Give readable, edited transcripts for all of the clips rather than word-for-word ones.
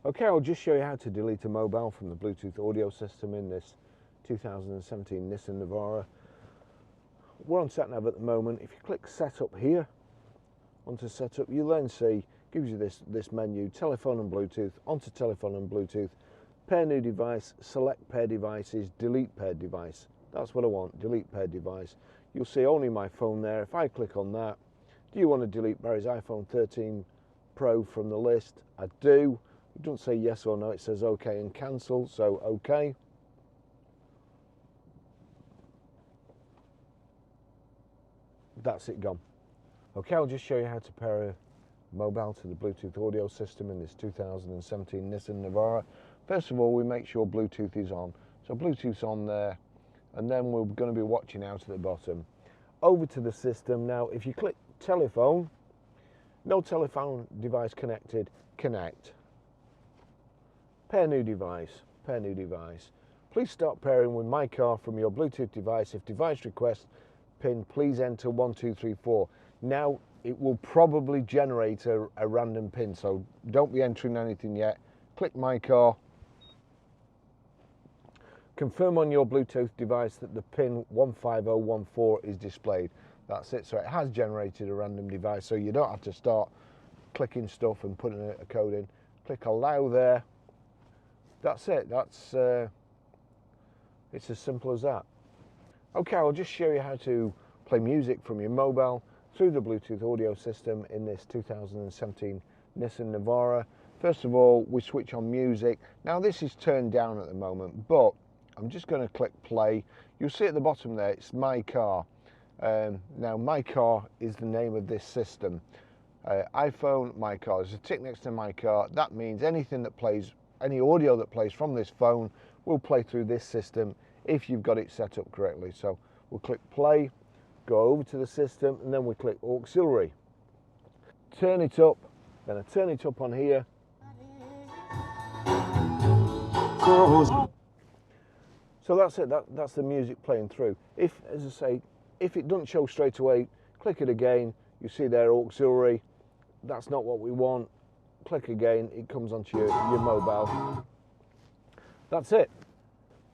Okay, I'll just show you how to delete a mobile from the Bluetooth audio system in this 2017 Nissan Navara. We're on Sat Nav at the moment. If you click Setup here, onto Setup, you'll then see, gives you this menu, telephone and Bluetooth, onto telephone and Bluetooth, pair new device, select pair devices, delete paired device. That's what I want, delete paired device. You'll see only my phone there. If I click on that, do you want to delete Barry's iPhone 13 Pro from the list? I do. It doesn't say yes or no, it says OK and cancel, so OK. That's it gone. Okay, I'll just show you how to pair a mobile to the Bluetooth audio system in this 2017 Nissan Navara. First of all, we make sure Bluetooth is on. So Bluetooth's on there, and then we're going to be watching out at the bottom. Over to the system. Now, if you click telephone, no telephone device connected, connect. Pair new device, pair new device. Please start pairing with my car from your Bluetooth device. If device request pin, please enter 1234. Now it will probably generate a random pin, so don't be entering anything yet. Click my car. Confirm on your Bluetooth device that the pin 15014 is displayed. That's it. So it has generated a random device, so you don't have to start clicking stuff and putting a code in. Click allow there. That's it. It's as simple as that. Okay, I'll just show you how to play music from your mobile through the Bluetooth audio system in this 2017 Nissan Navara. First of all, we switch on music. Now this is turned down at the moment, but I'm just going to click play. You'll see at the bottom there, it's my car. Now my car is the name of this system. iPhone, my car. There's a tick next to my car. That means anything that plays, any audio that plays from this phone will play through this system if you've got it set up correctly. So we'll click play, go over to the system, and then we click auxiliary. Turn it up, then I turn it up on here. So that's it, that's the music playing through. If, as I say, if it doesn't show straight away, click it again. You see there auxiliary. That's not what we want. Click again, it comes onto your mobile. That's it.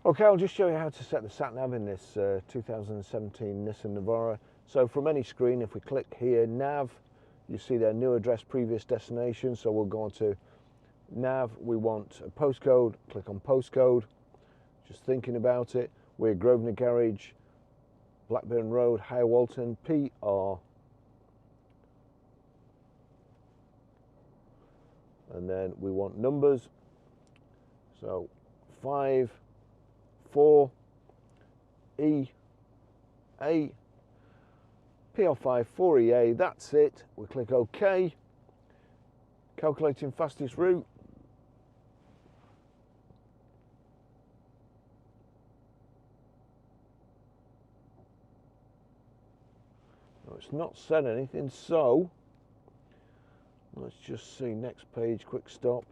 Okay, I'll just show you how to set the Sat Nav in this 2017 Nissan Navara. So from any screen, if we click here, Nav, you see their new address, previous destination. So we'll go on to Nav. We want a postcode, click on postcode. Just thinking about it. We're Grosvenor Garage, Blackburn Road, High Walton, PR. And then we want numbers. So 5, 4, E, A, PR5, 4EA, that's it. We click OK. Calculating fastest route. No, it's not said anything, so let's just see, next page, quick stop.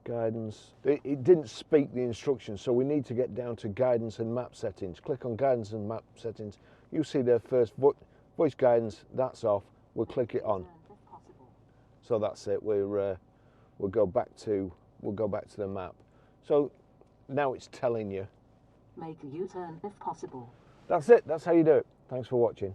Guidance. It didn't speak the instructions, so we need to get down to guidance and map settings. Click on guidance and map settings. You see their first voice guidance, that's off. We'll click it on. So that's it. We'll go back to the map. So now it's telling you. Make a U-turn if possible. That's it. That's how you do it. Thanks for watching.